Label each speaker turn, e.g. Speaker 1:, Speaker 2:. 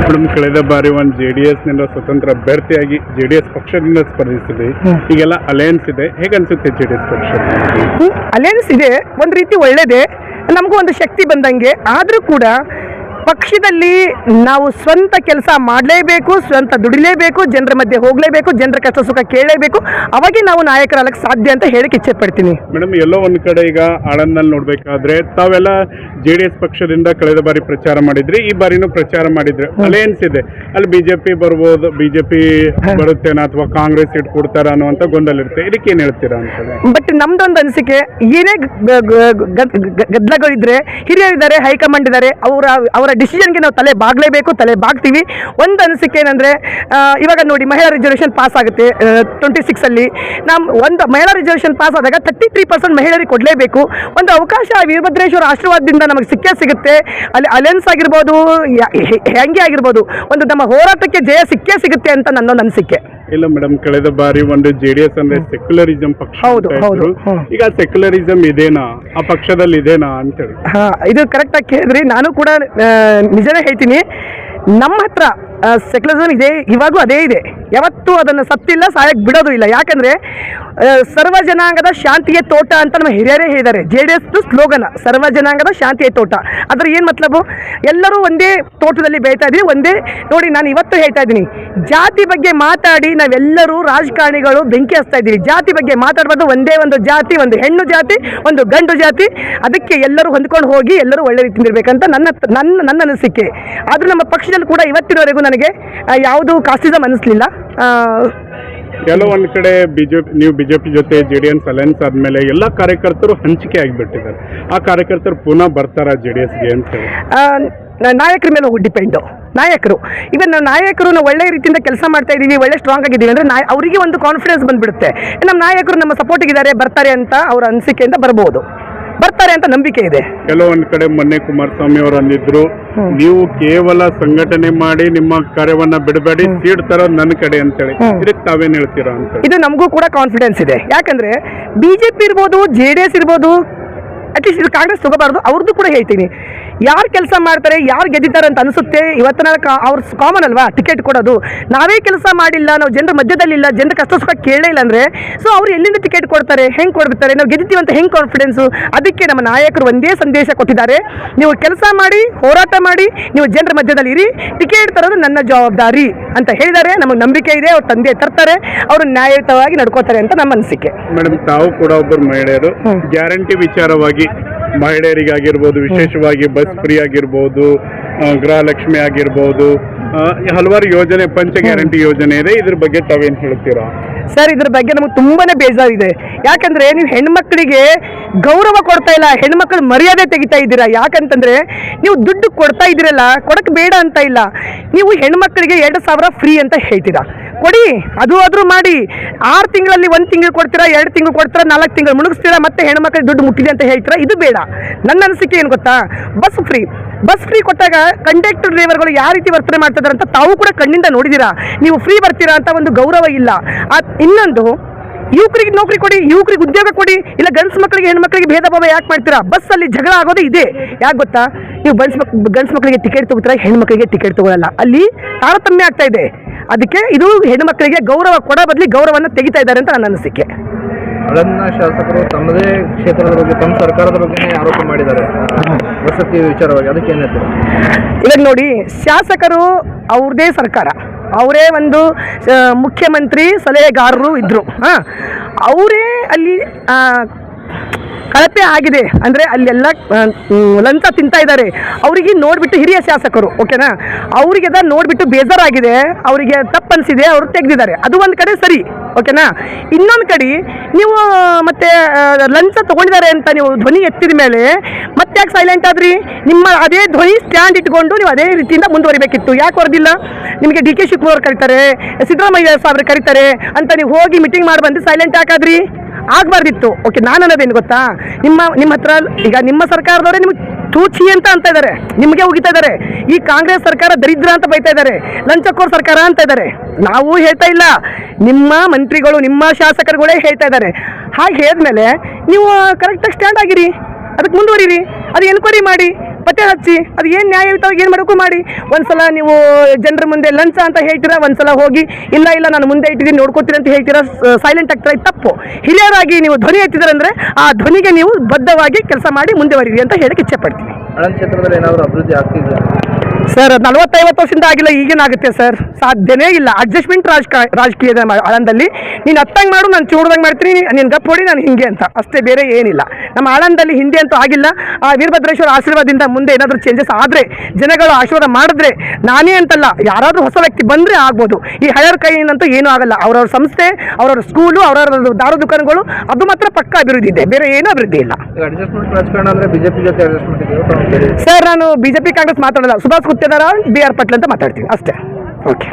Speaker 1: Madam, ಕಳೆದ ಬಾರಿ ಒಂದು JDS ನಿಂದ ಸ್ವತಂತ್ರ ಅಭ್ಯರ್ಥಿಯಾಗಿ JDS ಪಕ್ಷದಿಂದ ಸ್ಪರ್ಧಿಸಿದೆ. ಈಗೆಲ್ಲ ಅಲಯನ್ಸ್ ಇದೆ, ಹೇಗೆ ಅನ್ಸುತ್ತೆ JDS ಪಕ್ಷ?
Speaker 2: ಅಲಯನ್ಸ್ ಇದೆ, ಒಂದು ರೀತಿ ಒಳ್ಳೇದೇ, ನಮಗೂ ಒಂದು ಶಕ್ತಿ ಬಂದಂಗೆ. ಆದರೂ ಕೂಡ ಪಕ್ಷದಲ್ಲಿ ನಾವು ಸ್ವಂತ ಕೆಲಸ ಮಾಡಲೇಬೇಕು, ಸ್ವಂತ ದುಡಿಲೇಬೇಕು, ಜನರ ಮಧ್ಯೆ ಹೋಗಲೇಬೇಕು, ಜನರ ಕಷ್ಟ ಸುಖ ಕೇಳಲೇಬೇಕು, ಅವಾಗೆ ನಾವು ನಾಯಕರಾಗಕ್ಕೆ ಸಾಧ್ಯ ಅಂತ ಹೇಳಕ್ಕೆ ಇಚ್ಛೆ ಪಡ್ತೀನಿ.
Speaker 1: ಮೇಡಮ್, ಎಲ್ಲೋ ಒಂದು ಕಡೆ ಈಗ ಆಳಂದಲ್ಲಿ ನೋಡಬೇಕಾದ್ರೆ ತಾವೆಲ್ಲ JDS ಪಕ್ಷದಿಂದ ಕಳೆದ ಬಾರಿ ಪ್ರಚಾರ ಮಾಡಿದ್ರಿ, ಈ ಬಾರಿನೂ ಪ್ರಚಾರ ಮಾಡಿದ್ರಿ. ಅಲಯನ್ಸ್ ಇದೆ, ಅಲ್ಲಿ ಬಿಜೆಪಿ ಬರ್ಬೋದು, ಬಿಜೆಪಿ ಬರುತ್ತೇನೋ ಅಥವಾ ಕಾಂಗ್ರೆಸ್ ಸೀಟ್ ಕೊಡ್ತಾರ ಅನ್ನುವಂಥ ಗೊಂದಲ ಇರುತ್ತೆ. ಇದಕ್ಕೆ ಏನು ಹೇಳ್ತೀರಾ ಅಂತ?
Speaker 2: ಬಟ್ ನಮ್ದೊಂದು ಅನಿಸಿಕೆ, ಏನೇ ಗದ್ದಲಗಳಿದ್ರೆ ಹಿರಿಯರಿದ್ದಾರೆ, ಹೈಕಮಾಂಡ್ ಇದ್ದಾರೆ, ಅವರ ಡಿಸಿಷನ್ಗೆ ನಾವು ತಲೆ ಬಾಗ್ಲೇಬೇಕು, ತಲೆ ಬಾಗ್ತೀವಿ. ಒಂದು ಅನಿಸಿಕೆ ಏನಂದರೆ, ಇವಾಗ ನೋಡಿ ಮಹಿಳಾ ರಿಸರ್ವೇಷನ್ ಪಾಸ್ ಆಗುತ್ತೆ 26ಅಲ್ಲಿ. ಒಂದು ಮಹಿಳಾ ರಿಸರ್ವೇಷನ್ ಪಾಸ್ ಆದಾಗ 33% ಮಹಿಳೆಯರಿಗೆ ಕೊಡಲೇಬೇಕು. ಒಂದು ಅವಕಾಶ ವೀರಭದ್ರೇಶ್ವರ ಆಶೀರ್ವಾದದಿಂದ ನಮಗೆ ಸಿಗುತ್ತೆ. ಅಲ್ಲಿ ಅಲಯನ್ಸ್ ಆಗಿರ್ಬೋದು, ಹೆಂಗೆ ಆಗಿರ್ಬೋದು, ಒಂದು ನಮ್ಮ ಹೋರಾಟಕ್ಕೆ ಜಯ ಸಿಗುತ್ತೆ ಅಂತ ನನ್ನೊಂದು ಅನಿಸಿಕೆ.
Speaker 1: ಇಲ್ಲ ಮೇಡಮ್, ಕಳೆದ ಬಾರಿ ಒಂದು JDS ಅಂದ್ರೆ ಸೆಕ್ಯುಲರಿಸಂ ಪಕ್ಷ.
Speaker 2: ಹೌದು.
Speaker 1: ಈಗ ಸೆಕ್ಯುಲರಿಸಂ ಇದೇನಾ ಆ ಪಕ್ಷದಲ್ಲಿ ಇದೇನಾ ಅಂತೇಳಿ?
Speaker 2: ಇದು ಕರೆಕ್ಟಾಗಿ ಕೇಳಿದ್ರಿ. ನಾನು ಕೂಡ ನಿಜನೇ ಹೇಳ್ತೀನಿ, ನಮ್ಮ ಹತ್ರ ಸೆಕ್ಯುಲರಿಸಮ್ ಇದೆ, ಇವಾಗಲೂ ಅದೇ ಇದೆ. ಯಾವತ್ತೂ ಅದನ್ನು ಸತ್ತಿಲ್ಲ, ಸಾಯಕ್ಕೆ ಬಿಡೋದು ಇಲ್ಲ. ಯಾಕಂದರೆ ಸರ್ವ ಜನಾಂಗದ ಶಾಂತಿಯ ತೋಟ ಅಂತ ನಮ್ಮ ಹಿರಿಯರೇ ಹೇಳಿದ್ದಾರೆ. JDS ಸ್ಲೋಗನ್ ಸರ್ವ ಜನಾಂಗದ ಶಾಂತಿಯ ತೋಟ. ಅದರ ಏನು ಮತ್ಲಬು? ಎಲ್ಲರೂ ಒಂದೇ ತೋಟದಲ್ಲಿ ಬೆಳೀತಾ ಇದ್ದೀವಿ, ಒಂದೇ. ನೋಡಿ, ನಾನು ಇವತ್ತು ಹೇಳ್ತಾ ಇದ್ದೀನಿ, ಜಾತಿ ಬಗ್ಗೆ ಮಾತಾಡಿ ನಾವೆಲ್ಲರೂ ರಾಜಕಾರಣಿಗಳು ಬೆಂಕಿ ಹಚ್ತಾ ಇದ್ದೀವಿ. ಜಾತಿ ಬಗ್ಗೆ ಮಾತಾಡಬಾರ್ದು. ಒಂದೇ ಒಂದು ಜಾತಿ, ಒಂದು ಹೆಣ್ಣು ಜಾತಿ, ಒಂದು ಗಂಡು ಜಾತಿ. ಅದಕ್ಕೆ ಎಲ್ಲರೂ ಹೊಂದ್ಕೊಂಡು ಹೋಗಿ ಎಲ್ಲರೂ ಒಳ್ಳೆ ರೀತಿಯಿಂದ ಇರಬೇಕಂತ ನನ್ನ ಅನಿಸಿಕೆ. ಆದರೂ ನಮ್ಮ ಪಕ್ಷದಲ್ಲಿ ಕೂಡ ಇವತ್ತಿನವರೆಗೂ ನನಗೆ ಯಾವುದು ಕಾಸ್ಟಿಸಮ್ ಅನ್ನಿಸ್ಲಿಲ್ಲ.
Speaker 1: ಕೆಲವು ಒಂದು ಕಡೆ ನೀವು ಬಿಜೆಪಿ ಜೊತೆ JDS ಅಲಯನ್ಸ್ ಆದಮೇಲೆ ಎಲ್ಲ ಕಾರ್ಯಕರ್ತರು ಹಂಚಿಕೆ ಆಗಿಬಿಟ್ಟಿದ್ದಾರೆ. ಆ ಕಾರ್ಯಕರ್ತರು ಪುನಃ ಬರ್ತಾರಾ JDSಗೆ ಅಂತ ಹೇಳಿ?
Speaker 2: ನಾಯಕರ ಮೇಲೆ ಡಿಪೆಂಡು. ನಾಯಕರು ಇವನ್ ನಾಯಕರು ನಾವು ಒಳ್ಳೆ ರೀತಿಯಿಂದ ಕೆಲಸ ಮಾಡ್ತಾ ಇದ್ದೀವಿ, ಒಳ್ಳೆ ಸ್ಟ್ರಾಂಗ್ ಆಗಿದ್ದೀವಿ ಅಂದರೆ ಅವರಿಗೆ ಒಂದು ಕಾನ್ಫಿಡೆನ್ಸ್ ಬಂದುಬಿಡುತ್ತೆ. ನಮ್ಮ ನಾಯಕರು ನಮ್ಮ ಸಪೋರ್ಟಿಗಿದ್ದಾರೆ, ಬರ್ತಾರೆ ಅಂತ ಅವರ ಅನಿಸಿಕೆಯಿಂದ ಬರ್ಬೋದು, ಬರ್ತಾರೆ ಅಂತ ನಂಬಿಕೆ ಇದೆ.
Speaker 1: ಕೆಲವೊಂದು ಕಡೆ ಮೊನ್ನೆ ಕುಮಾರಸ್ವಾಮಿ ಅವರು ಅಂದಿದ್ರು, ನೀವು ಕೇವಲ ಸಂಘಟನೆ ಮಾಡಿ ನಿಮ್ಮ ಕಾರ್ಯವನ್ನ ಬಿಡಬೇಡಿ, ಸೀಟ್ ತರೋದು ನನ್ನ ಕಡೆ ಅಂತೇಳಿ. ಇದಕ್ಕೆ ತಾವೇನು ಹೇಳ್ತೀರಾ ಅಂತ?
Speaker 2: ಇದು ನಮಗೂ ಕೂಡ ಕಾನ್ಫಿಡೆನ್ಸ್ ಇದೆ. ಯಾಕಂದ್ರೆ BJP ಇರ್ಬೋದು, JDS ಇರ್ಬೋದು, ಅಟ್ಲೀಸ್ಟ್ ಇದು ಕಾಂಗ್ರೆಸ್ ತಗೋಬಾರ್ದು. ಅವ್ರದ್ದು ಕೂಡ ಹೇಳ್ತೀನಿ, ಯಾರು ಕೆಲಸ ಮಾಡ್ತಾರೆ, ಯಾರು ಗೆದ್ದಿದ್ದಾರೆ ಅಂತ ಅನಿಸುತ್ತೆ. ಇವತ್ತಿನ ಅವ್ರು ಕಾಮನ್ ಅಲ್ವಾ ಟಿಕೆಟ್ ಕೊಡೋದು. ನಾವೇ ಕೆಲಸ ಮಾಡಿಲ್ಲ, ನಾವು ಜನರ ಮಧ್ಯದಲ್ಲಿಲ್ಲ, ಜನರ ಕಷ್ಟ ಸುಖ ಕೇಳೇ ಇಲ್ಲ ಅಂದರೆ ಸೊ ಅವ್ರು ಎಲ್ಲಿಂದ ಟಿಕೆಟ್ ಕೊಡ್ತಾರೆ, ಹೆಂಗೆ ಕೊಡ್ತಾರೆ, ನಾವು ಗೆದ್ದಿದ್ದೀವಿ ಅಂತ ಹೆಂಗೆ ಕಾನ್ಫಿಡೆನ್ಸು? ಅದಕ್ಕೆ ನಮ್ಮ ನಾಯಕರು ಒಂದೇ ಸಂದೇಶ ಕೊಟ್ಟಿದ್ದಾರೆ, ನೀವು ಕೆಲಸ ಮಾಡಿ, ಹೋರಾಟ ಮಾಡಿ, ನೀವು ಜನರ ಮಧ್ಯದಲ್ಲಿ ಇರಿ, ಟಿಕೆಟ್ ತರೋದು ನನ್ನ ಜವಾಬ್ದಾರಿ ಅಂತ ಹೇಳಿದ್ದಾರೆ. ನಮಗೆ ನಂಬಿಕೆ ಇದೆ, ಅವ್ರು ತಂದೆ ತರ್ತಾರೆ, ಅವರು ನ್ಯಾಯಯುತವಾಗಿ ನಡ್ಕೋತಾರೆ ಅಂತ ನಮ್ಮ ಅನಿಸಿಕೆ.
Speaker 1: ಮೇಡಮ್, ತಾವು ಕೂಡ ಒಬ್ಬರು ಮಹಿಳೆಯರು, ಗ್ಯಾರಂಟಿ ವಿಚಾರವಾಗಿ ಮಹಿಳೆಯರಿಗಾಗಿರ್ಬೋದು, ವಿಶೇಷವಾಗಿ ಬಸ್ ಫ್ರೀ ಆಗಿರ್ಬೋದು, ಗೃಹಲಕ್ಷ್ಮಿ ಆಗಿರ್ಬೋದು, ಹಲವಾರು ಯೋಜನೆ, ಪಂಚ ಗ್ಯಾರಂಟಿ ಯೋಜನೆ ಇದೆ. ಇದ್ರ ಬಗ್ಗೆ ತಾವೇನು ಹೇಳ್ತೀರಾ?
Speaker 2: ಸರ್, ಇದ್ರ ಬಗ್ಗೆ ನಮಗೆ ತುಂಬಾನೇ ಬೇಜಾರಿದೆ. ಯಾಕಂದ್ರೆ ನೀವು ಹೆಣ್ಮಕ್ಳಿಗೆ ಗೌರವ ಕೊಡ್ತಾ ಇಲ್ಲ, ಹೆಣ್ಮಕ್ಳು ಮರ್ಯಾದೆ ತೆಗಿತಾ ಇದ್ದೀರಾ. ಯಾಕಂತಂದ್ರೆ ನೀವು ದುಡ್ಡು ಕೊಡ್ತಾ ಇದ್ದೀರಲ್ಲ, ಕೊಡಕ್ಕೆ ಬೇಡ ಅಂತ ಇಲ್ಲ. ನೀವು ಹೆಣ್ಮಕ್ಳಿಗೆ 2,000 ಫ್ರೀ ಅಂತ ಹೇಳ್ತೀರಾ, ಕೊಡಿ, ಅದು ಆದರೂ ಮಾಡಿ. 6 ತಿಂಗಳಲ್ಲಿ 1 ತಿಂಗಳು ಕೊಡ್ತೀರಾ, 2 ತಿಂಗಳು ಕೊಡ್ತೀರಾ, 4 ತಿಂಗಳು ಮುಳುಗಿಸ್ತೀರಾ, ಮತ್ತೆ ಹೆಣ್ಮಕ್ಳಿಗೆ ದುಡ್ಡು ಮುಟ್ಟಿದೆ ಅಂತ ಹೇಳ್ತೀರಾ. ಇದು ಬೇಡ. ನನ್ನ ಅನಿಸಿಕೆ ಏನು ಗೊತ್ತಾ? ಬಸ್ ಫ್ರೀ ಕೊಟ್ಟಾಗ ಕಂಡಕ್ಟರ್ ಡ್ರೈವರ್ಗಳು ಯಾವ ರೀತಿ ವರ್ತನೆ ಮಾಡ್ತಿದ್ದಾರೆ ಅಂತ ತಾವು ಕೂಡ ಕಣ್ಣಿಂದ ನೋಡಿದ್ದೀರಾ. ನೀವು ಫ್ರೀ ಬರ್ತೀರಾ ಅಂತ ಒಂದು ಗೌರವ ಇಲ್ಲ. ಇನ್ನೊಂದು, ಯುವಕರಿಗೆ ನೌಕರಿ ಕೊಡಿ, ಯುವಕರಿಗೆ ಉದ್ಯೋಗ ಕೊಡಿ. ಇಲ್ಲ ಗಂಡ್ಸು ಮಕ್ಕಳಿಗೆ ಹೆಣ್ಮಕ್ಳಿಗೆ ಭೇದ ಭಾವ ಯಾಕೆ ಮಾಡ್ತೀರಾ? ಬಸ್ಸಲ್ಲಿ ಜಗಳ ಆಗೋದು ಇದೆ. ಯಾಕೆ ಗೊತ್ತಾ? ನೀವು ಗಂಡ್ಸು ಮಕ್ಕಳಿಗೆ ಟಿಕೆಟ್ ತಗೋತೀರಾ, ಹೆಣ್ಮಕ್ಳಿಗೆ ಟಿಕೆಟ್ ತಗೊಳ್ಳಲ್ಲ. ಅಲ್ಲಿ ತಾರತಮ್ಯ ಆಗ್ತಾ ಇದೆ. ಅದಕ್ಕೆ ಇದು ಹೆಣ್ಮಕ್ಳಿಗೆ ಗೌರವ ಕೊಡೋ ಬದಲಿ ಗೌರವವನ್ನು ತೆಗಿತಾ ಇದ್ದಾರೆ ಅಂತ ನನ್ನ ಅನಿಸಿಕೆ.
Speaker 3: ಅಳನ್ನ ಶಾಸಕರು ತಮ್ಮದೇ ಕ್ಷೇತ್ರದ ಬಗ್ಗೆ, ತಮ್ಮ ಸರ್ಕಾರದ ಬಗ್ಗೆ ಆರೋಪ ಮಾಡಿದ್ದಾರೆ ವಸತಿ ವಿಚಾರವಾಗಿ. ಅದಕ್ಕೆ ಏನು ಹೇಳ್ತಾರೆ?
Speaker 2: ಇವಾಗ ನೋಡಿ, ಶಾಸಕರು ಅವ್ರದೇ ಸರ್ಕಾರ, ಅವರೇ ಒಂದು ಮುಖ್ಯಮಂತ್ರಿ ಸಲಹೆಗಾರರು ಇದ್ದರು. ಅವರೇ ಅಲ್ಲಿ ಕಳಪೆ ಆಗಿದೆ ಅಂದರೆ ಅಲ್ಲೆಲ್ಲ ಲಂಚ ತಿಂತಾ ಇದ್ದಾರೆ. ಅವರಿಗೆ ನೋಡಿಬಿಟ್ಟು ಹಿರಿಯ ಶಾಸಕರು, ಓಕೆನಾ, ಅವರಿಗೆ ಅದನ್ನು ನೋಡಿಬಿಟ್ಟು ಬೇಜಾರಾಗಿದೆ, ಅವರಿಗೆ ತಪ್ಪನಿಸಿದೆ, ಅವರು ತೆಗೆದಿದ್ದಾರೆ. ಅದು ಒಂದು ಕಡೆ ಸರಿ, ಓಕೆನಾ. ಇನ್ನೊಂದು ಕಡೆ ನೀವು ಮತ್ತೆ ಲಂಚ ತೊಗೊಂಡಿದ್ದಾರೆ ಅಂತ ನೀವು ಧ್ವನಿ ಎತ್ತಿದ ಮೇಲೆ ಮತ್ತೆ ಯಾಕೆ ಸೈಲೆಂಟ್ ಆದ್ರಿ? ನಿಮ್ಮ ಅದೇ ಧ್ವನಿ ಸ್ಟ್ಯಾಂಡ್ ಇಟ್ಕೊಂಡು ನೀವು ಅದೇ ರೀತಿಯಿಂದ ಮುಂದುವರಿಬೇಕಿತ್ತು. ಯಾಕೆ ಹೊರದಿಲ್ಲ? ನಿಮಗೆ DK ಶಿವಕುಮಾರ್ ಕರೀತಾರೆ, ಸಿದ್ದರಾಮಯ್ಯ ಸಾಹೇಬ್ರು ಕರೀತಾರೆ ಅಂತ ನೀವು ಹೋಗಿ ಮೀಟಿಂಗ್ ಮಾಡಿ ಬಂದು ಸೈಲೆಂಟ್ ಯಾಕಾದ್ರಿ? ಆಗಬಾರ್ದಿತ್ತು. ಓಕೆ, ನಾನು ಅನ್ನೋದೇನು ಗೊತ್ತಾ, ನಿಮ್ಮ ಹತ್ರ ಈಗ ನಿಮ್ಮ ಸರ್ಕಾರದವರೇ ನಿಮ್ಗೆ ತೂಚಿ ಅಂತ ಇದ್ದಾರೆ, ನಿಮಗೆ ಹೋಗಿತಾ ಇದ್ದಾರೆ. ಈ ಕಾಂಗ್ರೆಸ್ ಸರ್ಕಾರ ದರಿದ್ರ ಅಂತ ಬೈತಾ ಇದ್ದಾರೆ, ಲಂಚಕೋರ್ ಸರ್ಕಾರ ಅಂತ ಇದ್ದಾರೆ. ನಾವು ಹೇಳ್ತಾ ಇಲ್ಲ, ನಿಮ್ಮ ಮಂತ್ರಿಗಳು, ನಿಮ್ಮ ಶಾಸಕರುಗಳೇ ಹೇಳ್ತಾ ಇದ್ದಾರೆ. ಹಾಗೆ ಹೇಳಿದ್ಮೇಲೆ ನೀವು ಕರೆಕ್ಟಾಗಿ ಸ್ಟ್ಯಾಂಡ್ ಆಗಿರಿ, ಅದಕ್ಕೆ ಮುಂದುವರಿರಿ, ಅದು ಎನ್ಕ್ವೈರಿ ಮಾಡಿ. ಪತ್ತೆ ಹಚ್ಚಿ ಅದು ಏನು ನ್ಯಾಯಯುತವಾಗಿ ಏನು ಮಾಡಬೇಕು ಮಾಡಿ. ಒಂದ್ಸಲ ನೀವು ಜನರ ಮುಂದೆ ಲಂಚ ಅಂತ ಹೇಳ್ತೀರಾ, ಒಂದ್ಸಲ ಹೋಗಿ ಇಲ್ಲ ನಾನು ಮುಂದೆ ಇಟ್ಟಿದ್ದೀನಿ ನೋಡ್ಕೋತೀನಿ ಅಂತ ಹೇಳ್ತೀರಾ, ಸೈಲೆಂಟ್ ಆಗ್ತೀರಾ. ಇದು ತಪ್ಪು. ಹಿರಿಯರಾಗಿ ನೀವು ಧ್ವನಿ ಎತ್ತಿದ್ರೆ ಅಂದರೆ ಆ ಧ್ವನಿಗೆ ನೀವು ಬದ್ಧವಾಗಿ ಕೆಲಸ ಮಾಡಿ ಮುಂದುವರಿರಿ ಅಂತ ಹೇಳಕ್ಕೆ ಇಚ್ಛೆ ಪಡ್ತೀನಿ.
Speaker 3: ಆಳಂದ್ ಕ್ಷೇತ್ರದಲ್ಲಿ ಏನಾದರೂ ಅಭಿವೃದ್ಧಿ ಆಗ್ತಿದೆಯಾ?
Speaker 2: ಸರ್ 40-50 ವರ್ಷದಿಂದ ಆಗಿಲ್ಲ, ಈಗೇನಾಗುತ್ತೆ ಸರ್? ಸಾಧ್ಯನೇ ಇಲ್ಲ. ಅಡ್ಜಸ್ಟ್ಮೆಂಟ್ ರಾಜಕೀಯದ ಆಳಂದಲ್ಲಿ ನೀನು ಹತ್ತಂಗೆ ಮಾಡು, ನಾನು ಚೂಡ್ದಂಗೆ ಮಾಡ್ತೀನಿ, ನೀನು ಗಪ್ ಹೊಡಿ, ನಾನು ಹಿಂಗೆ ಅಂತ ಅಷ್ಟೇ, ಬೇರೆ ಏನಿಲ್ಲ. ನಮ್ಮ ಆಳಂದಲ್ಲಿ ಹಿಂದೆ ಅಂತೂ ಆಗಿಲ್ಲ. ಆ ವೀರಭದ್ರೇಶ್ವರ ಆಶೀರ್ವಾದದಿಂದ ಮುಂದೆ ಏನಾದರೂ ಚೇಂಜಸ್ ಆದರೆ, ಜನಗಳು ಆಶೀರ್ವಾದ ಮಾಡಿದ್ರೆ, ನಾನೇ ಅಂತಲ್ಲ ಯಾರಾದರೂ ಹೊಸ ವ್ಯಕ್ತಿ ಬಂದರೆ ಆಗ್ಬೋದು. ಈ ಹೈಯರ್ ಕೈಯಿಂದಂತೂ ಏನೂ ಆಗಲ್ಲ. ಅವ್ರವ್ರ ಸಂಸ್ಥೆ, ಅವ್ರವ್ರ ಸ್ಕೂಲು, ಅವ್ರವ್ರ ದಾರು ದುಕಾನುಗಳು, ಅದು ಮಾತ್ರ ಪಕ್ಕ ಅಭಿವೃದ್ಧಿ ಇದೆ, ಬೇರೆ ಏನೂ ಅಭಿವೃದ್ಧಿ ಇಲ್ಲ.
Speaker 3: ಈಗ ಅಡ್ಜಸ್ಟ್ಮೆಂಟ್ ರಾಜಕಾರಣ ಅಂದರೆ ಬಿಜೆಪಿ ಜೊತೆ ಅಡ್ಜಸ್ಟ್ಮೆಂಟ್ ಇದೆಯಾ?
Speaker 2: ಸರ್ ನಾನು ಬಿಜೆಪಿ ಕಾಂಗ್ರೆಸ್ ಮಾತಾಡಲ್ಲ. ಸುಭಾಷ್ ಗುತ್ತೇದಾರ, BR ಪಾಟೀಲ್ ಅಂತ ಮಾತಾಡ್ತೀನಿ ಅಷ್ಟೇ. ಓಕೆ.